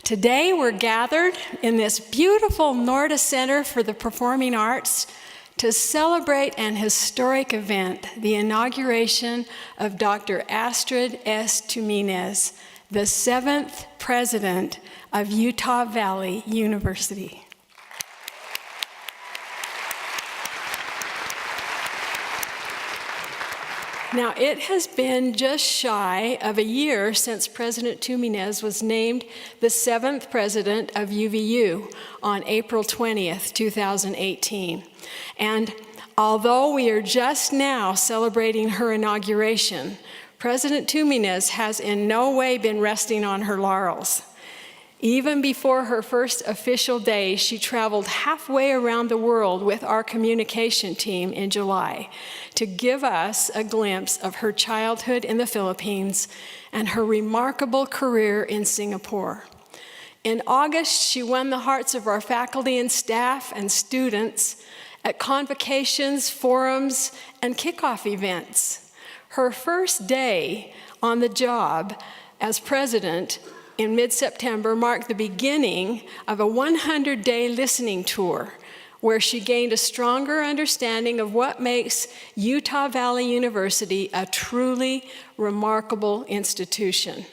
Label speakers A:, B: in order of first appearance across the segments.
A: Today we're gathered in this beautiful Norda Center for the Performing Arts to celebrate an historic event, the inauguration of Dr. Astrid S. Tuminez, the 7th president of Utah Valley University. Now, it has been just shy of a year since President Tuminez was named the 7th president of UVU on April 20th, 2018. And although we are just now celebrating her inauguration, President Tuminez has in no way been resting on her laurels. Even before her first official day, she traveled halfway around the world with our communication team in July to give us a glimpse of her childhood in the Philippines and her remarkable career in Singapore. In August, she won the hearts of our faculty and staff and students at convocations, forums, and kickoff events. Her first day on the job as president in mid-September marked the beginning of a 100-day listening tour where she gained a stronger understanding of what makes Utah Valley University a truly remarkable institution.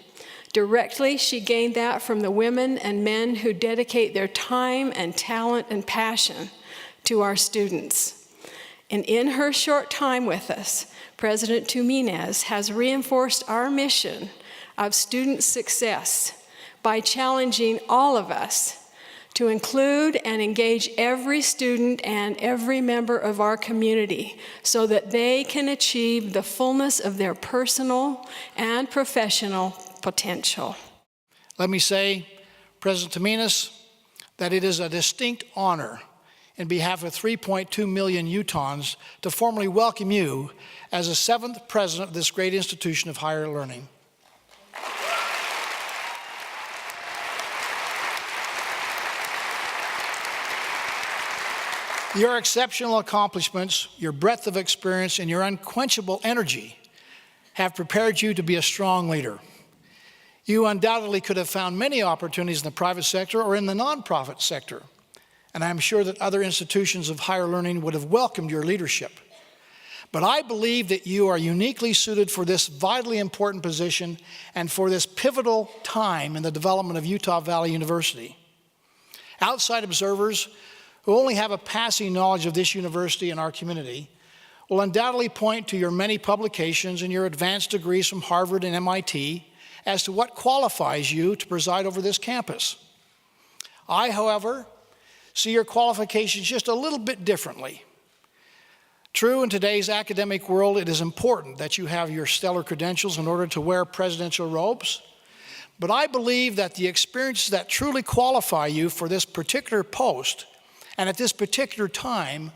A: Directly, she gained that from the women and men who dedicate their time and talent and passion to our students. And in her short time with us, President Tuminez has reinforced our mission of student success by challenging all of us to include and engage every student and every member of our community so that they can achieve the fullness of their personal and professional potential.
B: Let me say, President Tuminez, that it is a distinct honor in behalf of 3.2 million Utahns to formally welcome you as the 7th president of this great institution of higher learning. Your exceptional accomplishments, your breadth of experience, and your unquenchable energy have prepared you to be a strong leader. You undoubtedly could have found many opportunities in the private sector or in the nonprofit sector, and I'm sure that other institutions of higher learning would have welcomed your leadership. But I believe that you are uniquely suited for this vitally important position and for this pivotal time in the development of Utah Valley University. Outside observers who only have a passing knowledge of this university and our community will undoubtedly point to your many publications and your advanced degrees from Harvard and MIT as to what qualifies you to preside over this campus. I, however, see your qualifications just a little bit differently. True, in today's academic world, it is important that you have your stellar credentials in order to wear presidential robes. But I believe that the experiences that truly qualify you for this particular post and at this particular time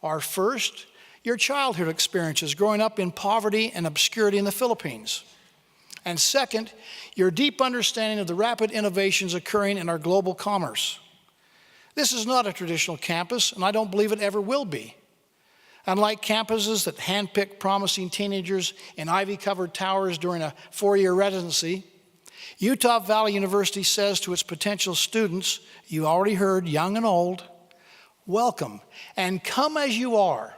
B: are, first, your childhood experiences growing up in poverty and obscurity in the Philippines. And second, your deep understanding of the rapid innovations occurring in our global commerce. This is not a traditional campus, and I don't believe it ever will be. Unlike campuses that handpick promising teenagers in ivy-covered towers during a 4-year residency, Utah Valley University says to its potential students, you already heard, young and old, welcome, and come as you are.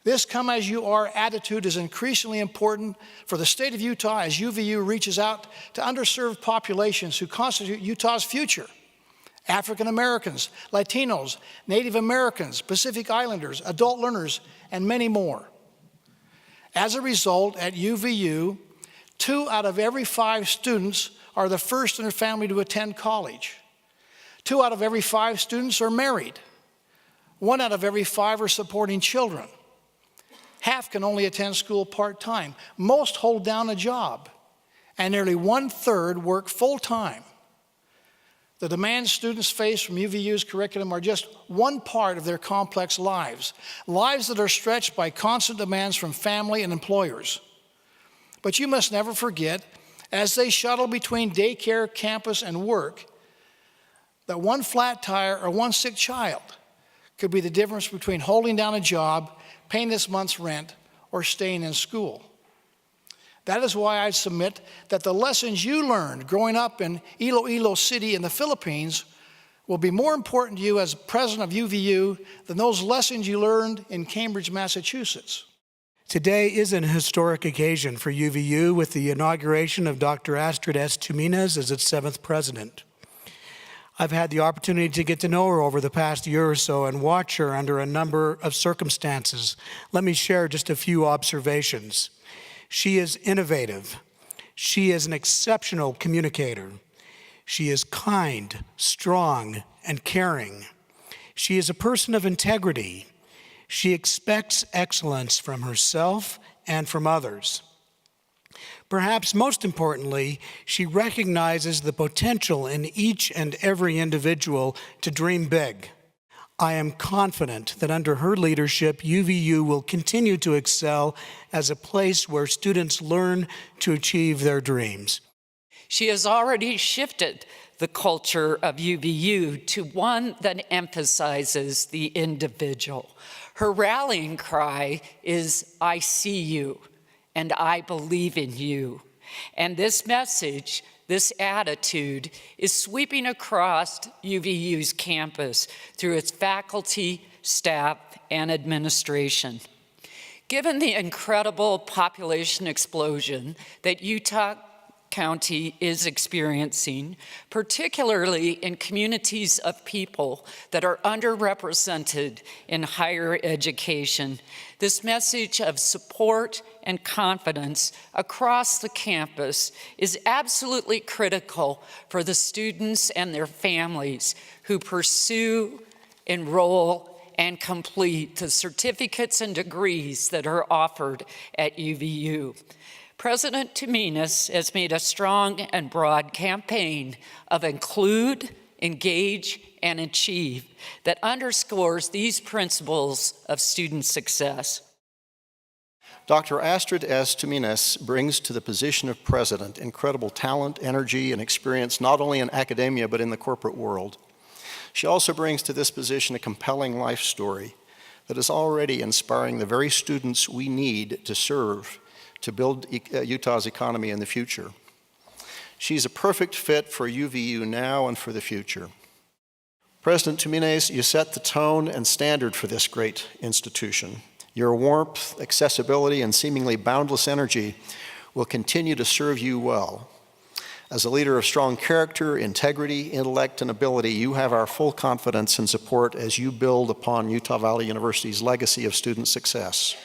B: This come as you are attitude is increasingly important for the state of Utah as UVU reaches out to underserved populations who constitute Utah's future. African Americans, Latinos, Native Americans, Pacific Islanders, adult learners, and many more. As a result, at UVU, 2 out of every 5 students are the first in their family to attend college. 2 out of every 5 students are married. 1 out of every 5 are supporting children. Half can only attend school part-time. Most hold down a job, and nearly 1/3 work full-time. The demands students face from UVU's curriculum are just one part of their complex lives, lives that are stretched by constant demands from family and employers. But you must never forget, as they shuttle between daycare, campus, and work, that 1 flat tire or 1 sick child could be the difference between holding down a job, paying this month's rent, or staying in school. That is why I submit that the lessons you learned growing up in Iloilo City in the Philippines will be more important to you as president of UVU than those lessons you learned in Cambridge, Massachusetts.
C: Today is an historic occasion for UVU with the inauguration of Dr. Astrid S. Tuminez as its 7th president. I've had the opportunity to get to know her over the past year or so and watch her under a number of circumstances. Let me share just a few observations. She is innovative. She is an exceptional communicator. She is kind, strong, and caring. She is a person of integrity. She expects excellence from herself and from others. Perhaps most importantly, she recognizes the potential in each and every individual to dream big. I am confident that under her leadership, UVU will continue to excel as a place where students learn to achieve their dreams.
D: She has already shifted the culture of UVU to one that emphasizes the individual. Her rallying cry is, "I see you, and I believe in you." And this message, this attitude, is sweeping across UVU's campus through its faculty, staff, and administration. Given the incredible population explosion that Utah County is experiencing, particularly in communities of people that are underrepresented in higher education, this message of support and confidence across the campus is absolutely critical for the students and their families who pursue, enroll, and complete the certificates and degrees that are offered at UVU. President Tuminez has made a strong and broad campaign of include, engage, and achieve that underscores these principles of student success.
E: Dr. Astrid S. Tuminez brings to the position of president incredible talent, energy, and experience not only in academia but in the corporate world. She also brings to this position a compelling life story that is already inspiring the very students we need to serve to build Utah's economy in the future. She's a perfect fit for UVU now and for the future. President Tuminez, you set the tone and standard for this great institution. Your warmth, accessibility, and seemingly boundless energy will continue to serve you well. As a leader of strong character, integrity, intellect, and ability, you have our full confidence and support as you build upon Utah Valley University's legacy of student success.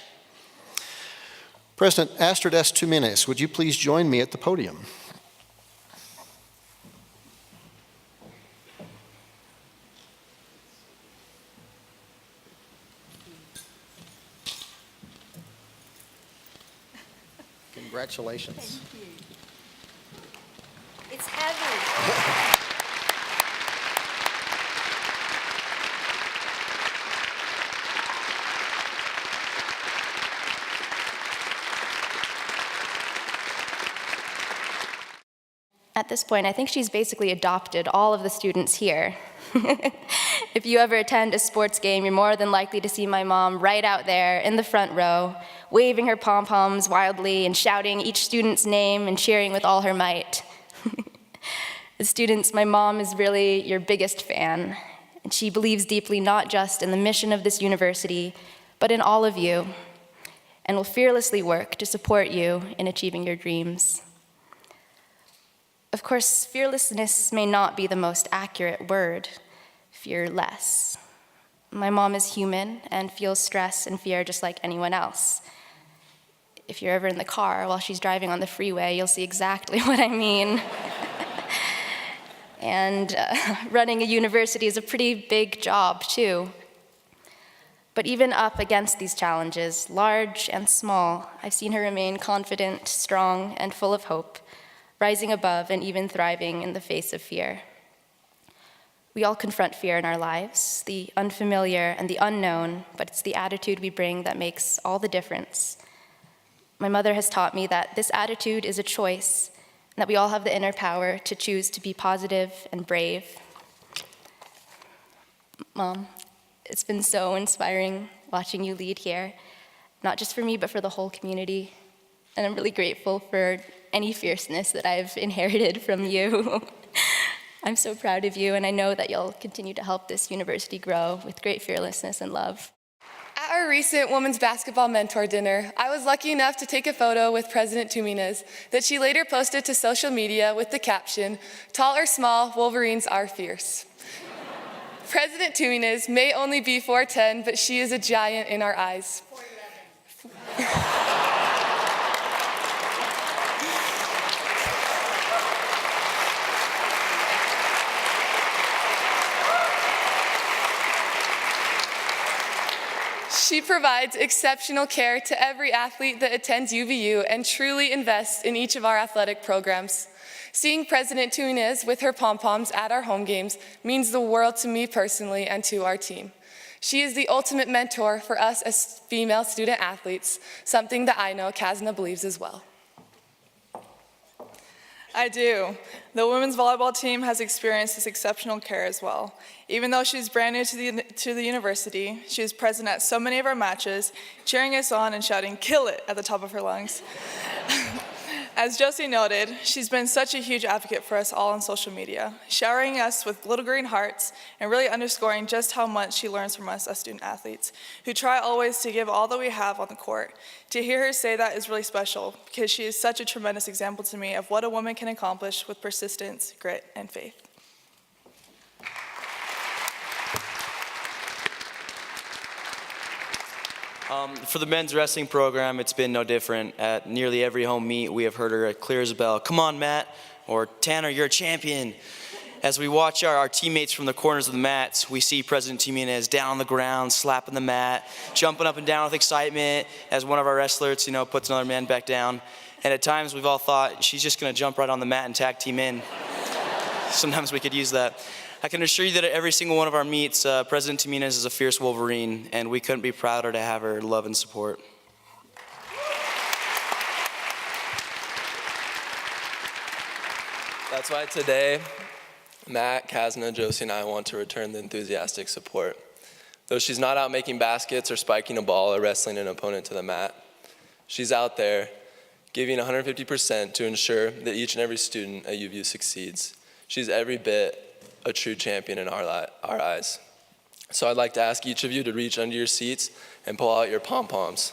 E: President Astrid S. Tuminez, would you please join me at the podium? Congratulations.
F: Thank you. It's heavy. At this point, I think she's basically adopted all of the students here. If you ever attend a sports game, you're more than likely to see my mom right out there in the front row, waving her pom-poms wildly and shouting each student's name and cheering with all her might. As students, my mom is really your biggest fan, and she believes deeply not just in the mission of this university, but in all of you, and will fearlessly work to support you in achieving your dreams. Of course, fearlessness may not be the most accurate word. Fearless. My mom is human and feels stress and fear just like anyone else. If you're ever in the car while she's driving on the freeway, you'll see exactly what I mean. And running a university is a pretty big job, too. But even up against these challenges, large and small, I've seen her remain confident, strong, and full of hope, rising above and even thriving in the face of fear. We all confront fear in our lives, the unfamiliar and the unknown, but it's the attitude we bring that makes all the difference. My mother has taught me that this attitude is a choice, and that we all have the inner power to choose to be positive and brave. Mom, it's been so inspiring watching you lead here, not just for me, but for the whole community. and I'm really grateful for any fierceness that I've inherited from you. I'm so proud of you, and I know that you'll continue to help this university grow with great fearlessness and love.
G: At our recent women's basketball mentor dinner, I was lucky enough to take a photo with President Tuminez that she later posted to social media with the caption, "Tall or small, Wolverines are fierce." President Tuminez may only be 4'10", but she is a giant in our eyes. She provides exceptional care to every athlete that attends UVU and truly invests in each of our athletic programs. Seeing President Tuminez with her pom-poms at our home games means the world to me personally and to our team. She is the ultimate mentor for us as female student athletes, something that I know KAZNA believes as well.
H: I do. The women's volleyball team has experienced this exceptional care as well. Even though she's brand new to the university, she is present at so many of our matches, cheering us on and shouting, "Kill it," at the top of her lungs. As Josie noted, she's been such a huge advocate for us all on social media, showering us with little green hearts and really underscoring just how much she learns from us as student athletes, who try always to give all that we have on the court. To hear her say that is really special because she is such a tremendous example to me of what a woman can accomplish with persistence, grit, and faith.
I: For the men's wrestling program, it's been no different. At nearly every home meet, we have heard her clear as a bell, "Come on, Matt," or "Tanner, you're a champion." As we watch our teammates from the corners of the mats, we see President Tuminez down on the ground, slapping the mat, jumping up and down with excitement as one of our wrestlers, puts another man back down. And at times, we've all thought, she's just gonna jump right on the mat and tag team in. Sometimes we could use that. I can assure you that at every single one of our meets, President Tuminez is a fierce Wolverine, and we couldn't be prouder to have her love and support.
J: That's why today, Matt, KAZNA, Josie, and I want to return the enthusiastic support. Though she's not out making baskets or spiking a ball or wrestling an opponent to the mat, she's out there giving 150% to ensure that each and every student at UVU succeeds. She's every bit a true champion in our eyes. So I'd like to ask each of you to reach under your seats and pull out your pom-poms.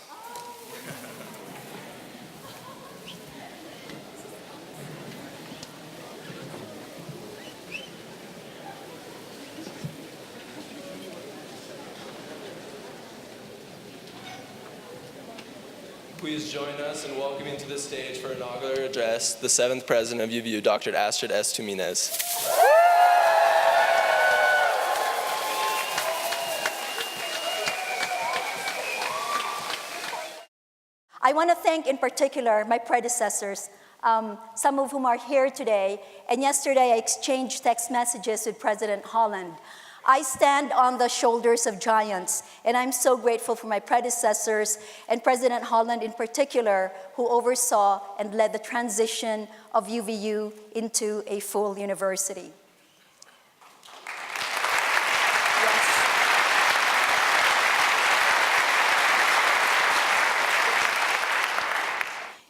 J: Please join us in welcoming to the stage for inaugural address the 7th President of UVU, Dr. Astrid S. Tuminez.
K: I want to thank in particular my predecessors, some of whom are here today, and yesterday I exchanged text messages with President Holland. I stand on the shoulders of giants, and I'm so grateful for my predecessors and President Holland in particular, who oversaw and led the transition of UVU into a full university.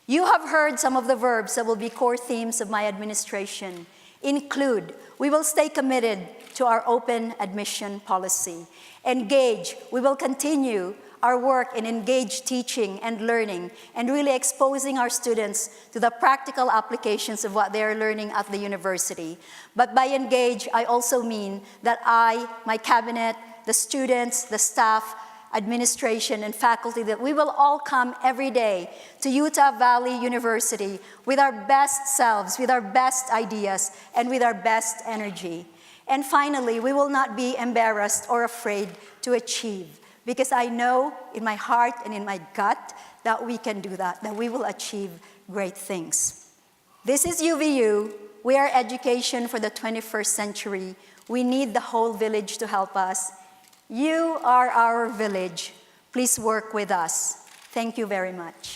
K: You have heard some of the verbs that will be core themes of my administration. Include, we will stay committed to our open admission policy. Engage, we will continue our work in engaged teaching and learning and really exposing our students to the practical applications of what they are learning at the university. But by engage, I also mean that I, my cabinet, the students, the staff, administration, and faculty, that we will all come every day to Utah Valley University with our best selves, with our best ideas, and with our best energy. And finally, we will not be embarrassed or afraid to achieve, because I know in my heart and in my gut that we can do that we will achieve great things. This is UVU. We are education for the 21st century. We need the whole village to help us. You are our village. Please work with us. Thank you very much.